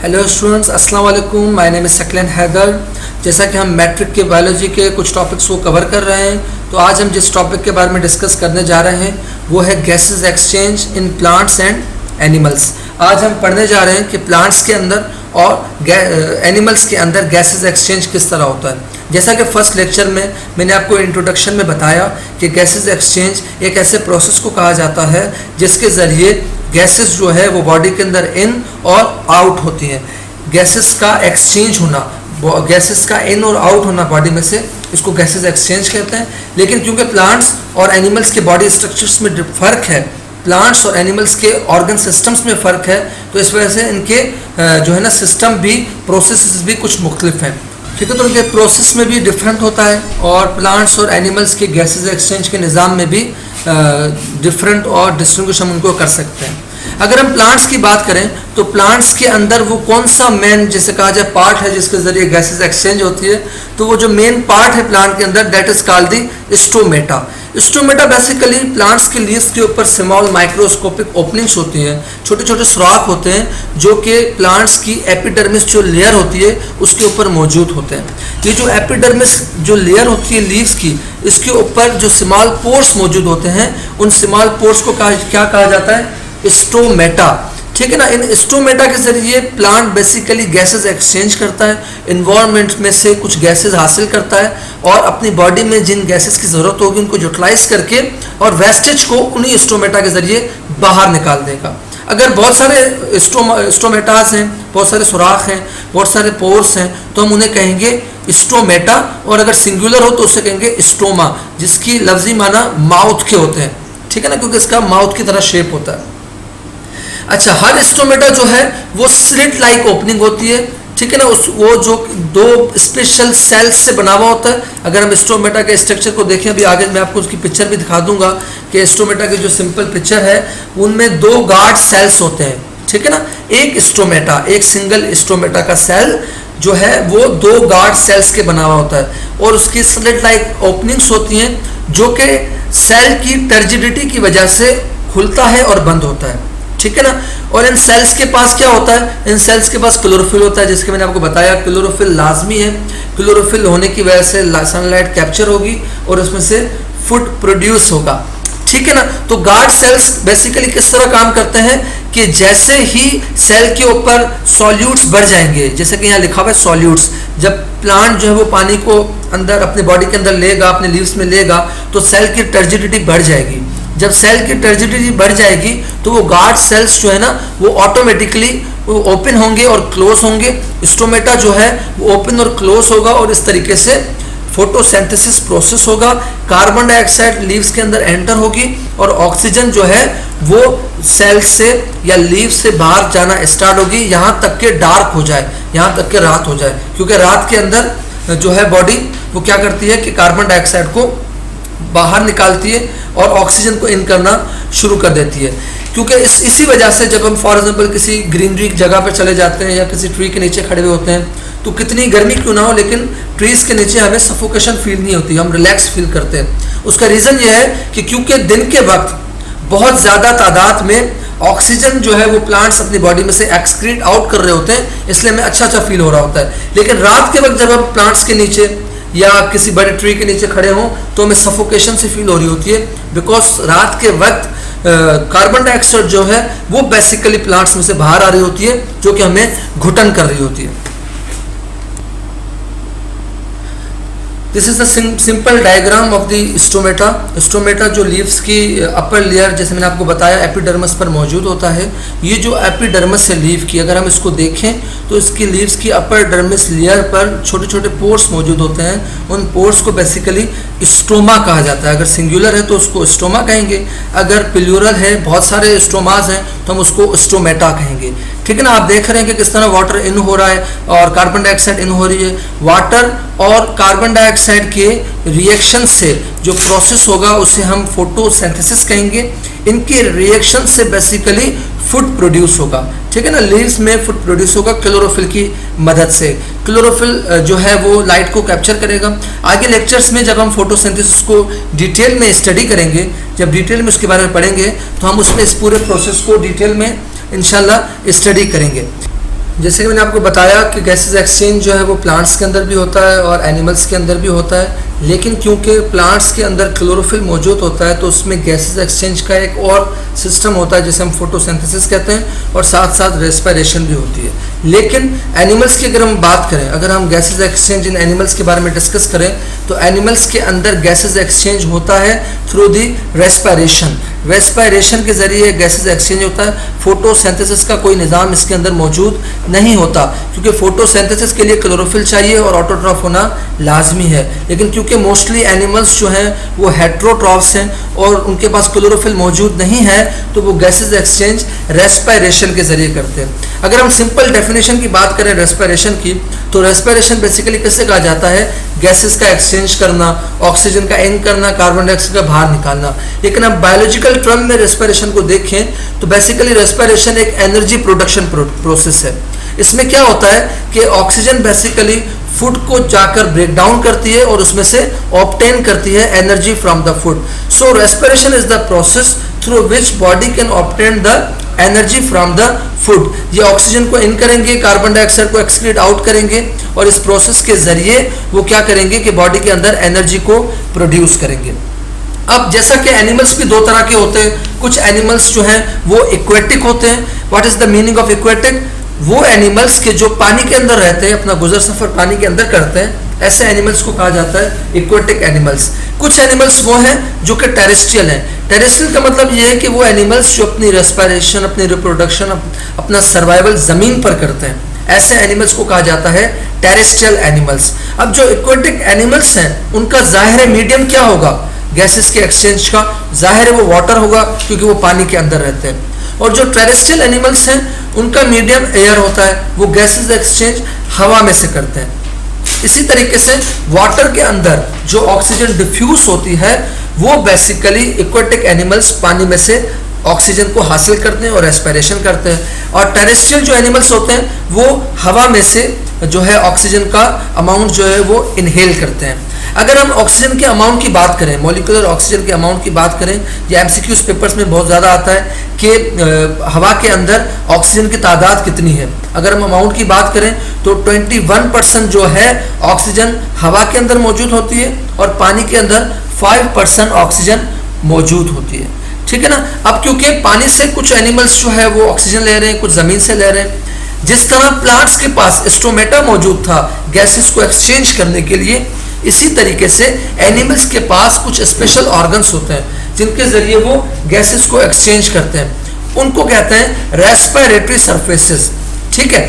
Hello students, अस्सलाम वालेकुम। My name is सकलन हैदर। जैसा कि हम मैट्रिक के बायोलॉजी के कुछ टॉपिक्स को कवर कर रहे हैं, तो आज हम जिस टॉपिक के बारे में डिस्कस करने जा रहे हैं वो है gases exchange in plants and animals. आज हम पढ़ने जा रहे हैं कि प्लांट्स के अंदर और एनिमल्स के अंदर गैसेस एक्सचेंज किस तरह होता है। जैसा कि फर्स्ट लेक्चर में मैंने आपको इंट्रोडक्शन में बताया कि गैसेस एक्सचेंज एक ऐसे प्रोसेस को कहा जाता है जिसके ज़रिए गैसेस जो है वो बॉडी के अंदर इन और आउट होती हैं। गैसेस का एक्सचेंज होना, गैसेस का इन और आउट होना बॉडी में से, इसको गैसेस एक्सचेंज कहते हैं। लेकिन क्योंकि प्लांट्स और एनिमल्स के बॉडी स्ट्रक्चर्स में फ़र्क है, प्लांट्स और एनिमल्स के ऑर्गन सिस्टम्स में फ़र्क है, तो इस वजह से इनके जो है ना सिस्टम भी, प्रोसेस भी कुछ मुख्तलिफ हैं। ठीक है, तो उनके प्रोसेस में भी डिफरेंट होता है और प्लांट्स और एनिमल्स के गैसेस एक्सचेंज के निज़ाम में भी डिफरेंट और डिस्टिंग्विश हम उनको कर सकते हैं। अगर हम प्लांट्स की बात करें तो प्लांट्स के अंदर वो कौन सा मेन, जैसे कहा जाए, पार्ट है जिसके ज़रिए गैसेस एक्सचेंज होती है, तो वो जो मेन पार्ट है प्लांट के अंदर, that is called the stomata. Stomata basically plants के लीव्स के ऊपर स्मॉल माइक्रोस्कोपिक ओपनिंग्स होती हैं, छोटे छोटे सुराख होते हैं जो कि प्लांट्स की एपिडर्मिस जो लेयर होती है उसके ऊपर मौजूद होते हैं। ये जो एपिडर्मिस जो लेयर होती है लीव्स की, इसके ऊपर जो स्मॉल पोर्स मौजूद होते हैं, उन स्मॉल पोर्स को क्या कहा जाता है? स्टोमेटा। ठीक है ना। इन स्टोमेटा के जरिए प्लांट बेसिकली गैसेस एक्सचेंज करता है, इन्वायरमेंट में से कुछ गैसेस हासिल करता है और अपनी बॉडी में जिन गैसेस की ज़रूरत होगी उनको यूटिलाइज करके और वेस्टेज को उन्हीं स्टोमेटा के ज़रिए बाहर निकाल देगा। अगर बहुत सारे स्टोमेटास हैं, बहुत सारे सुराख हैं, बहुत सारे पोर्स हैं, तो हम उन्हें कहेंगे स्टोमेटा, और अगर सिंगुलर हो तो उसे कहेंगे स्टोमा, जिसकी लफ्जी माना माउथ के होते हैं। ठीक है ना, क्योंकि इसका माउथ की तरह शेप होता है। अच्छा, हर स्टोमेटा जो है वो स्लिट लाइक ओपनिंग होती है। ठीक है ना, वो जो दो स्पेशल सेल्स से बना हुआ होता है। अगर हम स्टोमेटा के स्ट्रक्चर को देखें, अभी आगे मैं आपको उसकी पिक्चर भी दिखा दूंगा कि स्टोमेटा की जो सिंपल पिक्चर है उनमें दो गार्ड सेल्स होते हैं। ठीक है ना, एक स्टोमेटा, एक सिंगल स्टोमेटा का सेल जो है वो दो गार्ड सेल्स के बना हुआ होता है और उसकी स्लिट लाइक ओपनिंग्स होती हैं जो कि सेल की टर्जिडिटी की वजह से खुलता है और बंद होता है। ठीक है ना। और इन सेल्स के पास क्या होता है? इन सेल्स के पास क्लोरोफिल होता है, जिसके मैंने आपको बताया क्लोरोफिल लाजमी है। क्लोरोफिल होने की वजह से सनलाइट कैप्चर होगी और उसमें से फूड प्रोड्यूस होगा। ठीक है ना। तो गार्ड सेल्स बेसिकली किस तरह काम करते हैं कि जैसे ही सेल के ऊपर सॉल्यूट्स बढ़ जाएंगे, जैसे कि यहाँ लिखा हुआ है सॉल्यूट्स, जब प्लांट जो है वो पानी को अंदर अपने बॉडी के अंदर लेगा, अपने लीव्स में लेगा, तो सेल की टर्जिडिटी बढ़ जाएगी। जब सेल की टर्जिडिटी बढ़ जाएगी तो वो गार्ड सेल्स जो है ना वो ऑटोमेटिकली वो ओपन होंगे और क्लोज होंगे। स्टोमेटा जो है वो ओपन और क्लोज होगा और इस तरीके से फोटोसिंथेसिस प्रोसेस होगा। कार्बन डाइऑक्साइड लीव्स के अंदर एंटर होगी और ऑक्सीजन जो है वो सेल से या लीव से बाहर जाना स्टार्ट होगी, यहाँ तक के डार्क हो जाए, यहाँ तक के रात हो जाए। क्योंकि रात के अंदर जो है बॉडी वो क्या करती है कि कार्बन डाइऑक्साइड को बाहर निकालती है और ऑक्सीजन को इन करना शुरू कर देती है। क्योंकि इसी वजह से जब हम फॉर एग्जांपल किसी ग्रीनरी जगह पर चले जाते हैं या किसी ट्री के नीचे खड़े हुए होते हैं, तो कितनी गर्मी क्यों ना हो, लेकिन ट्रीज़ के नीचे हमें सफोकेशन फील नहीं होती, हम रिलैक्स फील करते हैं। उसका रीज़न ये है कि क्योंकि दिन के वक्त बहुत ज़्यादा तादाद में ऑक्सीजन जो है वो प्लांट्स अपनी बॉडी में से एक्सक्रीट आउट कर रहे होते हैं, इसलिए हमें अच्छा फील हो रहा होता है। लेकिन रात के वक्त जब हम प्लांट्स के नीचे या किसी बड़े ट्री के नीचे खड़े हों तो हमें सफोकेशन से फील हो रही होती है, बिकॉज रात के वक्त कार्बन डाइऑक्साइड जो है वो बेसिकली प्लांट्स में से बाहर आ रही होती है, जो कि हमें घुटन कर रही होती है। This is the simple diagram of the stomata. Stomata जो लीव्स की अपर लेयर, जैसे मैंने आपको बताया, एपिडर्मिस पर मौजूद होता है। ये जो एपिडर्मिस है लीव की, अगर हम इसको देखें तो इसकी लीव्स की अपर डर्मिस लेयर पर छोटे छोटे पोर्स मौजूद होते हैं। उन पोर्स को बेसिकली स्टोमा कहा जाता है। अगर सिंगुलर है तो उसको स्टोमा कहेंगे, अगर प्लूरल है, बहुत सारे स्टोमास हैं, तो हम उसको स्टोमेटा कहेंगे। ठीक है ना। आप देख रहे हैं कि किस तरह वाटर इन हो रहा है और कार्बन डाइऑक्साइड इन हो रही है। वाटर और कार्बन डाइऑक्साइड के रिएक्शन से जो प्रोसेस होगा उसे हम फोटोसिंथेसिस कहेंगे। इनके रिएक्शन से बेसिकली फूड प्रोड्यूस होगा। ठीक है ना। लीव्स में फूड प्रोड्यूस होगा क्लोरोफिल की मदद से। क्लोरोफिल जो है वो लाइट को कैप्चर करेगा। आगे लेक्चर्स में जब हम फोटोसिंथेसिस को डिटेल में स्टडी करेंगे, जब डिटेल में उसके बारे में पढ़ेंगे, तो हम उसमें इस पूरे प्रोसेस को डिटेल में इंशाल्लाह स्टडी करेंगे। जैसे कि मैंने आपको बताया कि गैसेस एक्सचेंज जो है वो प्लांट्स के अंदर भी होता है और एनिमल्स के अंदर भी होता है, लेकिन क्योंकि प्लांट्स के अंदर क्लोरोफिल मौजूद होता है तो उसमें गैसेस एक्सचेंज का एक और सिस्टम होता है जिसे हम फोटोसिंथेसिस कहते हैं, और साथ साथ रेस्पिरेशन भी होती है। लेकिन एनिमल्स की अगर हम बात करें, अगर हम गैसेस एक्सचेंज इन एनिमल्स के बारे में डिस्कस करें तो एनिमल्स के अंदर गैसेस एक्सचेंज होता है थ्रू दी रेस्पिरेशन। रेस्पिरेशन के जरिए गैसेस एक्सचेंज होता है। फोटोसिंथेसिस का कोई निज़ाम इसके अंदर मौजूद नहीं होता, क्योंकि फोटोसिंथेसिस के लिए क्लोरोफिल चाहिए और ऑटोट्रॉफ होना लाजमी है। लेकिन क्योंकि मोस्टली एनिमल्स जो हैं वो हेट्रोट्रॉफ्स हैं और उनके पास क्लोरोफिल मौजूद नहीं है, तो वो गैसेस एक्सचेंज रेस्पिरेशन के जरिए करते हैं। अगर हम सिंपल डेफिनेशन की बात करें रेस्पिरेशन की, तो रेस्पिरेशन बेसिकली किससे कहा जाता है? गैसेस का एक्सचेंज करना, ऑक्सीजन का इन करना, कार्बन डाइऑक्साइड का बाहर निकालना। लेकिन अब बायोलॉजिकल टर्म में रेस्पिरेशन को देखें तो बेसिकली रेस्पिरेशन एक एनर्जी प्रोडक्शन प्रोसेस है। इसमें क्या होता है कि ऑक्सीजन बेसिकली फूड को जाकर ब्रेक डाउन करती है और उसमें से ऑब्टेन करती है energy from the food. So respiration is the process through which body can obtain the energy from the food. ये ऑक्सीजन को इन करेंगे, कार्बन डाइऑक्साइड को एक्सक्रीट आउट करेंगे और इस प्रोसेस के जरिए वो क्या करेंगे कि बॉडी के अंदर एनर्जी को प्रोड्यूस करेंगे। अब जैसा कि एनिमल्स भी दो तरह के होते हैं, कुछ एनिमल्स जो हैं वो एक्वेटिक होते हैं। What is the meaning of aquatic? वो एनिमल्स के जो पानी के अंदर रहते हैं, अपना गुजर सफर पानी के अंदर करते हैं, ऐसे एनिमल्स को कहा जाता है एक्वेटिक एनिमल्स। कुछ एनिमल्स वो हैं जो कि टेरेस्ट्रियल हैं। टेरेस्ट्रियल का मतलब ये है कि वो एनिमल्स जो अपनी रेस्पिरेशन, अपनी रिप्रोडक्शन, अपना सर्वाइवल ज़मीन पर करते हैं, ऐसे एनिमल्स को कहा जाता है टेरेस्ट्रियल एनिमल्स। अब जो एक्वेटिक एनिमल्स हैं उनका ज़ाहिर मीडियम क्या होगा गैसेस के एक्सचेंज का? ज़ाहिर है वो वाटर होगा, क्योंकि वो पानी के अंदर रहते हैं। और जो टेरेस्ट्रियल एनिमल्स हैं उनका मीडियम एयर होता है, वो गैसेस एक्सचेंज हवा में से करते हैं। इसी तरीके से वाटर के अंदर जो ऑक्सीजन डिफ्यूज होती है वो बेसिकली एक्वेटिक एनिमल्स पानी में से ऑक्सीजन को हासिल करते हैं और रेस्पिरेशन करते हैं। और टेरेस्ट्रियल जो एनिमल्स होते हैं वो हवा में से जो है ऑक्सीजन का अमाउंट जो है वो इनहेल करते हैं। अगर हम ऑक्सीजन के अमाउंट की बात करें, मॉलिक्यूलर ऑक्सीजन के अमाउंट की बात करें, ये एमसीक्यूज पेपर्स में बहुत ज़्यादा आता है कि हवा के अंदर ऑक्सीजन की तादाद कितनी है। अगर हम अमाउंट की बात करें तो 21% जो है ऑक्सीजन हवा के अंदर मौजूद होती है और पानी के अंदर 5% ऑक्सीजन मौजूद होती है। ठीक है ना। अब क्योंकि पानी से कुछ एनिमल्स जो है वो ऑक्सीजन ले रहे हैं, कुछ ज़मीन से ले रहे हैं, जिस तरह प्लांट्स के पास स्टोमेटा मौजूद था गैसेस को एक्सचेंज करने के लिए, इसी तरीके से एनिमल्स के पास कुछ स्पेशल ऑर्गन्स होते हैं जिनके जरिए वो गैसेस को एक्सचेंज करते हैं। उनको कहते हैं रेस्पिरेटरी सरफेसेस। ठीक है।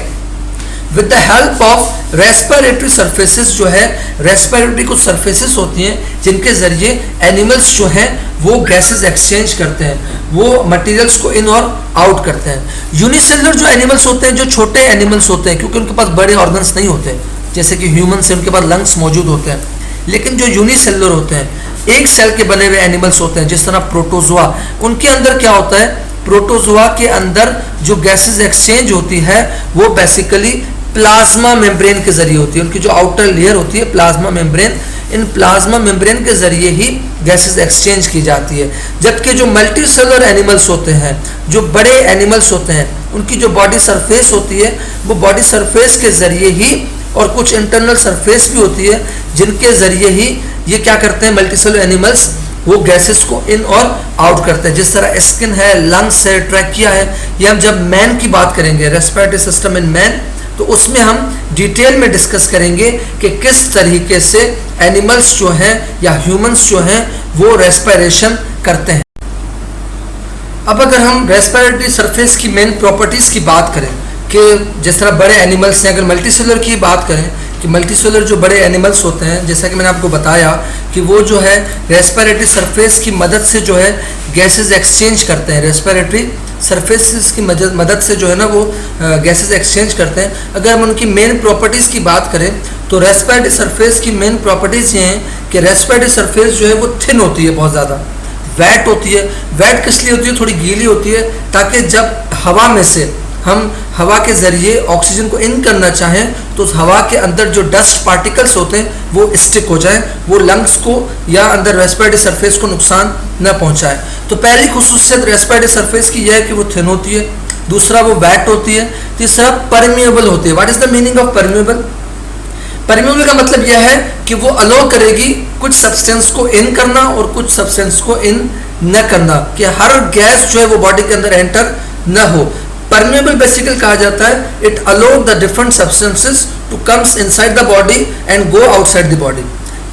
With the help of respiratory surfaces जो है, रेस्पिरेटरी कुछ सरफेसेस होती हैं जिनके जरिए एनिमल्स जो हैं वो गैसेस एक्सचेंज करते हैं, वो मटेरियल्स को इन और आउट करते हैं। यूनिसेलुलर जो एनिमल्स होते हैं, जो छोटे एनिमल्स होते हैं, क्योंकि उनके पास बड़े ऑर्गन्स नहीं होते, जैसे कि ह्यूमन से उनके पास लंग्स मौजूद होते हैं, लेकिन जो यूनिसेलुलर होते हैं, एक सेल के बने हुए एनिमल्स होते हैं, जिस तरह प्रोटोजोआ, उनके अंदर क्या होता है? प्रोटोजोआ के अंदर जो गैसेस एक्सचेंज होती है वो बेसिकली प्लाज्मा मेम्ब्रेन के जरिए होती है। उनकी जो आउटर लेयर होती है plasma membrane, in plasma membrane के जरिए ही गैसेस एक्सचेंज की जाती है। जबकि जो मल्टी सेलुलर एनिमल्स होते हैं, जो बड़े एनिमल्स होते हैं, उनकी जो बॉडी सरफेस होती है वो बॉडी सरफेस के जरिए ही, और कुछ इंटरनल सरफेस भी होती है जिनके जरिए ही ये क्या करते हैं, मल्टी सेलुलर एनिमल्स वो गैसेस को इन और आउट करते हैं। जिस तरह स्किन है, लंग्स है, ट्रैकिया है। ये हम जब मैन की बात करेंगे, रेस्पिरेटरी सिस्टम इन मैन, तो उसमें हम डिटेल में डिस्कस करेंगे कि किस तरीके से एनिमल्स जो हैं या ह्यूमंस जो हैं वो रेस्पिरेशन करते हैं। अब अगर हम रेस्पिरेटरी सरफेस की मेन प्रॉपर्टीज़ की बात करें कि जिस तरह बड़े एनिमल्स हैं, अगर मल्टीसेलुलर की बात करें कि मल्टीसेलुलर जो बड़े एनिमल्स होते हैं, जैसा कि मैंने आपको बताया कि वो जो है रेस्पिरेटरी सरफेस की मदद से जो है गैसेस एक्सचेंज करते हैं। रेस्पिरेटरी सरफेसेस की मदद से जो है ना वो गैसेस एक्सचेंज करते हैं। अगर हम उनकी मेन प्रॉपर्टीज़ की बात करें तो रेस्पिरेटरी सरफेस की मेन प्रॉपर्टीज़ ये हैं कि रेस्पिरेटरी सरफेस जो है वो थिन होती है, बहुत ज़्यादा वेट होती है। वेट किस लिए होती है? थोड़ी गीली होती है, ताकि जब हवा में से हम हवा के ज़रिए ऑक्सीजन को इन करना चाहें तो उस हवा के अंदर जो डस्ट पार्टिकल्स होते हैं वो स्टिक हो जाए, वो लंग्स को या अंदर रेस्पिरेटरी सरफेस को नुकसान न पहुंचाए। तो पहली खुसूसियत रेस्पिरेटरी सरफेस की यह है कि वो थिन होती है। दूसरा वो वेट होती है, तीसरा परमिएबल होती है। What is the meaning of permeable? Permeable का मतलब यह है कि वो अलो करेगी कुछ सब्सटेंस को इन करना और कुछ सब्सटेंस को इन न करना, कि हर गैस जो है वो बॉडी के अंदर एंटर न हो। परमिएबल बेसिकली कहा जाता है it allow the different substances to comes inside the body and go outside the body.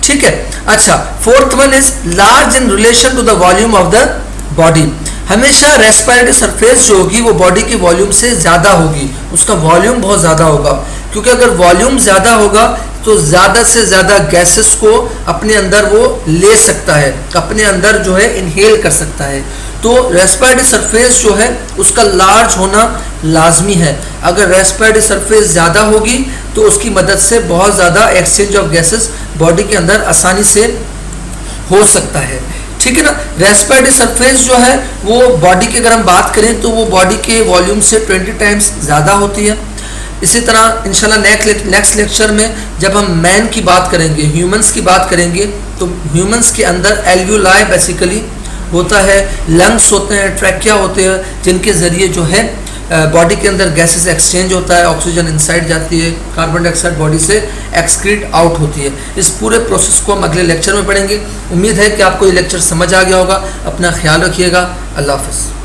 ठीक है। अच्छा, fourth one is large in relation to the volume of the body. हमेशा रेस्पिरेटरी सरफेस जो होगी वो बॉडी की वॉल्यूम से ज़्यादा होगी, उसका वॉल्यूम बहुत ज़्यादा होगा, क्योंकि अगर वॉल्यूम ज़्यादा होगा तो ज़्यादा से ज़्यादा गैसेस को अपने अंदर वो ले सकता है, अपने अंदर जो है इनहेल कर सकता है। तो रेस्पिरेटरी सरफेस जो है उसका लार्ज होना लाजमी है। अगर रेस्पिरेटरी सरफेस ज़्यादा होगी तो उसकी मदद से बहुत ज़्यादा एक्सचेंज ऑफ गैसेस बॉडी के अंदर आसानी से हो सकता है। ठीक है ना। रेस्पिरेटरी सरफेस जो है वो बॉडी की अगर हम बात करें तो वो बॉडी के वॉल्यूम से 20 टाइम्स ज़्यादा होती है। इसी तरह इंशाल्लाह नेक्स्ट लेक्चर में जब हम मैन की बात करेंगे, ह्यूमंस की बात करेंगे, तो ह्यूमंस के अंदर एल्व्यूलाई बेसिकली होता है, लंग्स होते हैं, ट्रैकिया होते हैं, जिनके ज़रिए जो है बॉडी के अंदर गैसेस एक्सचेंज होता है, ऑक्सीजन इनसाइड जाती है, कार्बन डाइऑक्साइड बॉडी से एक्सक्रीट आउट होती है। इस पूरे प्रोसेस को हम अगले लेक्चर में पढ़ेंगे। उम्मीद है कि आपको ये लेक्चर समझ आ गया होगा। अपना ख्याल रखिएगा। अल्लाह हाफ़िज़।